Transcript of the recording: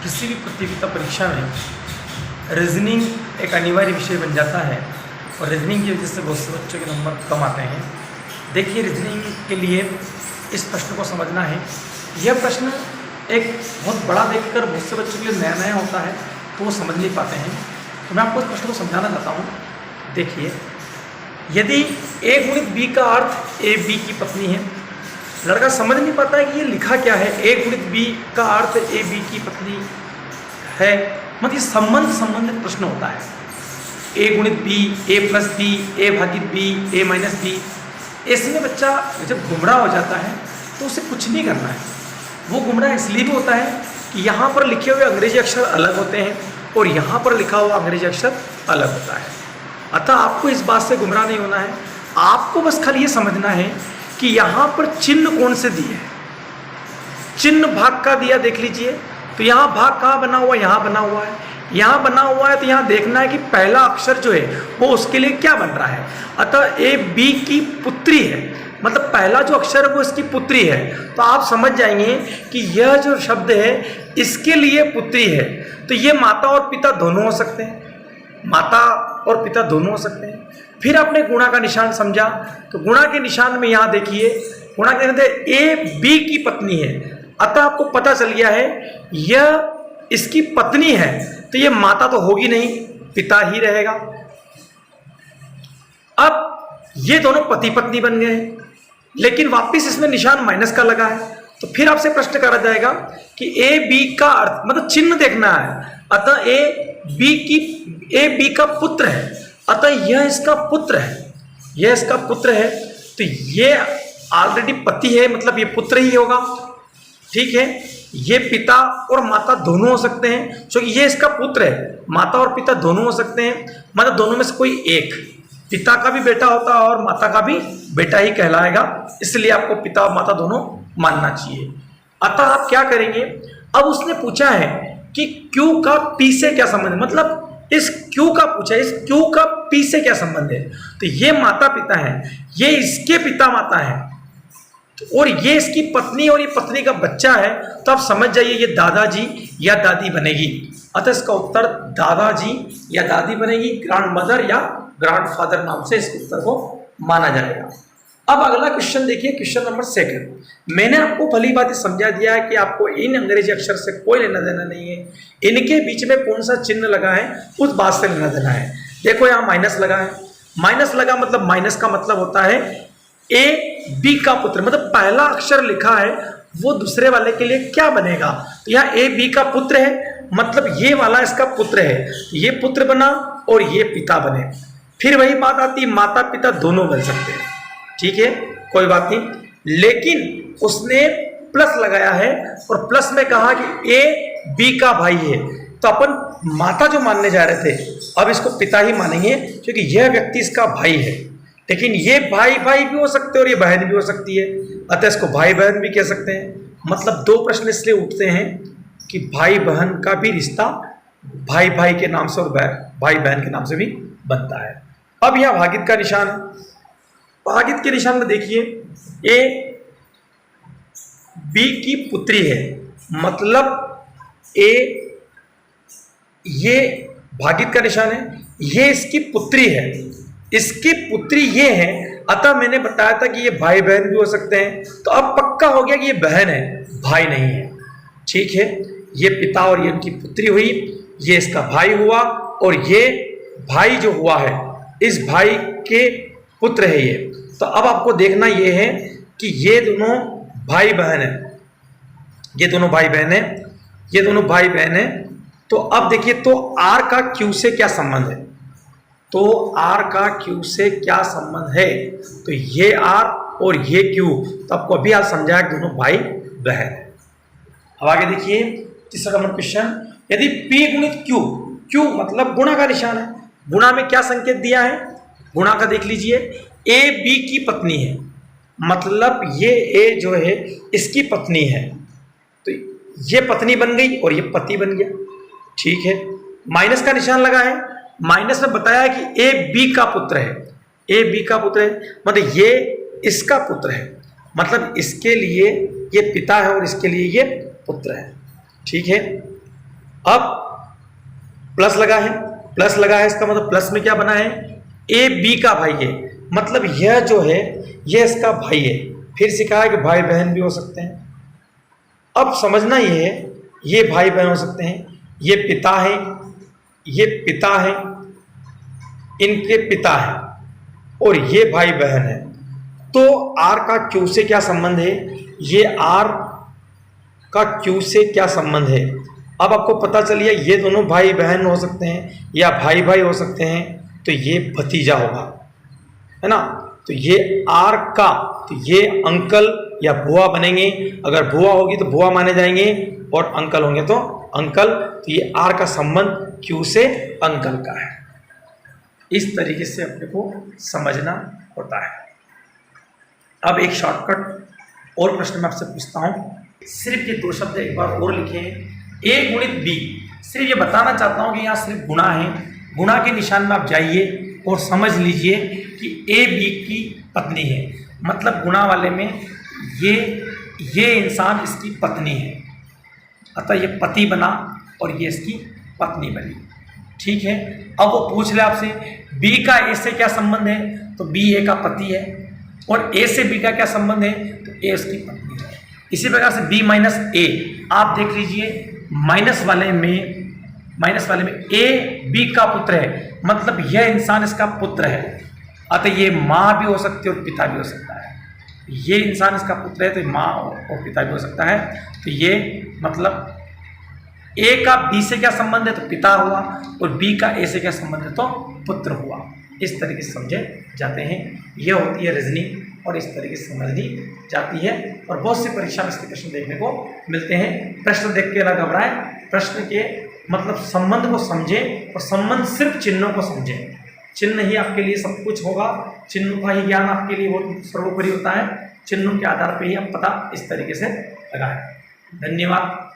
किसी भी प्रतियोगिता परीक्षा में रीजनिंग एक अनिवार्य विषय बन जाता है और रीजनिंग की वजह से बहुत से बच्चों के नंबर कम आते हैं। देखिए, रीजनिंग के लिए इस प्रश्न को समझना है। यह प्रश्न एक बहुत बड़ा देखकर बहुत से बच्चों के लिए नया नया होता है तो वो समझ नहीं पाते हैं। तो मैं आपको इस प्रश्न को समझाना चाहता हूँ। देखिए, यदि ए गुणित बी का अर्थ ए बी की पत्नी है, लड़का समझ नहीं पाता है कि ये लिखा क्या है। ए गुणित बी का अर्थ ए बी की पत्नी है, मतलब ये संबंधित प्रश्न होता है। ए गुणित बी, ए प्लस बी, ए भागित बी, ए माइनस बी। इसमें बच्चा जब गुमराह हो जाता है तो उसे कुछ नहीं करना है। वो गुमराह इसलिए भी होता है कि यहाँ पर लिखे हुए अंग्रेजी अक्षर अलग होते हैं और यहाँ पर लिखा हुआ अंग्रेजी अक्षर अलग होता है। अतः आपको इस बात से गुमराह नहीं होना है। आपको बस खाली ये समझना है कि यहाँ पर चिन्ह कौन से दिए हैं। चिन्ह भाग का दिया, देख लीजिए। तो यहाँ भाग कहाँ बना हुआ है? यहाँ बना हुआ है। यहाँ बना हुआ है तो यहाँ देखना है कि पहला अक्षर जो है वो उसके लिए क्या बन रहा है। अतः ए बी की पुत्री है, मतलब पहला जो अक्षर है वो इसकी पुत्री है। तो आप समझ जाएंगे कि यह जो शब्द है इसके लिए पुत्री है। तो ये माता और पिता दोनों हो सकते हैं, माता और पिता दोनों हो सकते हैं। फिर आपने गुणा का निशान समझा, तो गुणा के निशान में यहाँ देखिए, गुणा के निशान ए बी की पत्नी है। अतः आपको पता चल गया है यह इसकी पत्नी है, तो ये माता तो होगी नहीं, पिता ही रहेगा। अब ये दोनों पति पत्नी बन गए हैं, लेकिन वापिस इसमें निशान माइनस का लगा है। तो फिर आपसे प्रश्न करा जाएगा कि ए बी का अर्थ, मतलब चिन्ह देखना है। अतः ए बी का पुत्र है, अतः यह इसका पुत्र है, यह इसका पुत्र है। तो ये ऑलरेडी पति है, मतलब ये पुत्र ही होगा। ठीक है, ये पिता और माता दोनों हो सकते हैं, क्योंकि ये इसका पुत्र है। माता और पिता दोनों हो सकते हैं, मतलब दोनों में से कोई एक। पिता का भी बेटा होता है और माता का भी बेटा ही कहलाएगा, इसलिए आपको पिता और माता दोनों मानना चाहिए। अतः आप क्या करेंगे, अब उसने पूछा है कि Q का P से क्या संबंध है, मतलब इस Q का पूछा है, इस Q का P से क्या संबंध है। तो ये माता पिता है, ये इसके पिता माता है, और ये इसकी पत्नी और ये पत्नी का बच्चा है। तो आप समझ जाइए ये दादाजी या दादी बनेगी। अतः इसका उत्तर दादाजी या दादी बनेगी, ग्रैंड मदर या ग्रैंड फादर नाम से इस उत्तर को माना जाएगा। अब अगला क्वेश्चन देखिए, क्वेश्चन नंबर 2। मैंने आपको भली बात समझा दिया है कि आपको इन अंग्रेजी अक्षर से कोई लेना देना नहीं है। इनके बीच में कौन सा चिन्ह लगा है उस बात से लेना देना है। देखो यहाँ माइनस लगा है, माइनस लगा मतलब माइनस का मतलब होता है ए बी का पुत्र, मतलब पहला अक्षर लिखा है वो दूसरे वाले के लिए क्या बनेगा। तो यहाँ ए बी का पुत्र है, मतलब ये वाला इसका पुत्र है, ये पुत्र बना और ये पिता बने। फिर वही बात आती, माता पिता दोनों बन सकते हैं। ठीक है, कोई बात नहीं, लेकिन उसने प्लस लगाया है और प्लस में कहा कि ए बी का भाई है। तो अपन माता जो मानने जा रहे थे, अब इसको पिता ही मानेंगे, क्योंकि यह व्यक्ति इसका भाई है। लेकिन ये भाई भाई भी हो सकते हैं और ये बहन भी हो सकती है, अतः इसको भाई बहन भी कह सकते हैं। मतलब दो प्रश्न इसलिए उठते हैं कि भाई बहन का भी रिश्ता भाई भाई के नाम से और भाई बहन के नाम से भी बनता है। अब यह भागित का निशान, भागित के निशान में देखिए ए बी की पुत्री है, मतलब ये भागित का निशान है, ये इसकी पुत्री है, इसकी पुत्री ये है। अतः मैंने बताया था कि ये भाई बहन भी हो सकते हैं। तो अब पक्का हो गया कि ये बहन है, भाई नहीं है। ठीक है, ये पिता और ये उनकी पुत्री हुई, ये इसका भाई हुआ, और ये भाई जो हुआ है इस भाई के पुत्र है ये। तो अब आपको देखना ये है कि ये दोनों भाई बहन है, ये दोनों भाई बहन है, ये दोनों भाई बहन है। तो अब देखिए, तो R का Q से क्या संबंध है, तो R का Q से क्या संबंध है। तो ये R और ये Q, तो आपको अभी आज समझाया दोनों भाई बहन है। अब आगे देखिए तीसरा नंबर क्वेश्चन, यदि P गुणित Q, Q मतलब गुणा का निशान है, गुणा में क्या संकेत दिया है, गुणा का देख लीजिए, ए बी की पत्नी है, मतलब ये ए जो है इसकी पत्नी है, तो ये पत्नी बन गई और ये पति बन गया। ठीक है, माइनस का निशान लगा है, माइनस में बताया कि ए बी का पुत्र है, ए बी का पुत्र है, मतलब ये इसका पुत्र है, मतलब इसके लिए ये पिता है और इसके लिए ये पुत्र है। ठीक है, अब प्लस लगा है, प्लस लगा है, इसका मतलब प्लस में क्या बना है, ए बी का भाई है, मतलब यह जो है यह इसका भाई है। फिर सिखाया है कि भाई बहन भी हो सकते हैं। अब समझना ये है, ये भाई बहन हो सकते हैं, ये पिता है, ये पिता है, इनके पिता है, और ये भाई बहन है। तो आर का क्यू से क्या संबंध है, ये आर का क्यू से क्या संबंध है। अब आपको पता चलिए ये दोनों भाई बहन हो सकते हैं या भाई भाई हो सकते हैं, तो ये भतीजा होगा, है ना। तो ये आर का, तो ये अंकल या बुआ बनेंगे। अगर बुआ होगी तो बुआ माने जाएंगे, और अंकल होंगे तो अंकल। तो ये आर का संबंध क्यू से अंकल का है। इस तरीके से अपने को समझना होता है। अब एक शॉर्टकट और प्रश्न मैं आपसे पूछता हूँ, सिर्फ ये दो शब्द एक बार और लिखे हैं, ए गुणित बी। सिर्फ ये बताना चाहता हूँ कि यहाँ सिर्फ गुणा है, गुणा के निशान में आप जाइए और समझ लीजिए कि ए बी की पत्नी है, मतलब गुणा वाले में ये इंसान इसकी पत्नी है, अतः ये पति बना और ये इसकी पत्नी बनी। ठीक है। अब वो पूछ ले आपसे बी का ए से क्या संबंध है, तो बी ए का पति है, और ए से बी का क्या संबंध है, तो ए उसकी पत्नी है। इसी प्रकार से बी माइनस ए, आप देख लीजिए माइनस वाले में ए बी का पुत्र है, मतलब यह इंसान इसका पुत्र है, अतः ये माँ भी हो सकती है और पिता भी हो सकता है। ये इंसान इसका पुत्र है तो माँ और पिता भी हो सकता है। तो ये मतलब ए का बी से क्या संबंध है, तो पिता हुआ, और बी का ए से क्या संबंध है, तो पुत्र हुआ। इस तरीके से समझे जाते हैं। यह होती है रीजनिंग, और इस तरीके से समझनी जाती है, और बहुत सी परीक्षा में इसके प्रश्न देखने को मिलते हैं। प्रश्न देख के ना घबराएं, प्रश्न के मतलब संबंध को समझें, और संबंध सिर्फ चिन्हों को समझें। चिन्ह ही आपके लिए सब कुछ होगा, चिन्हों का ही ज्ञान आपके लिए बहुत सर्वोपरि होता है। चिन्हों के आधार पर ही आप पता इस तरीके से लगाएं। धन्यवाद।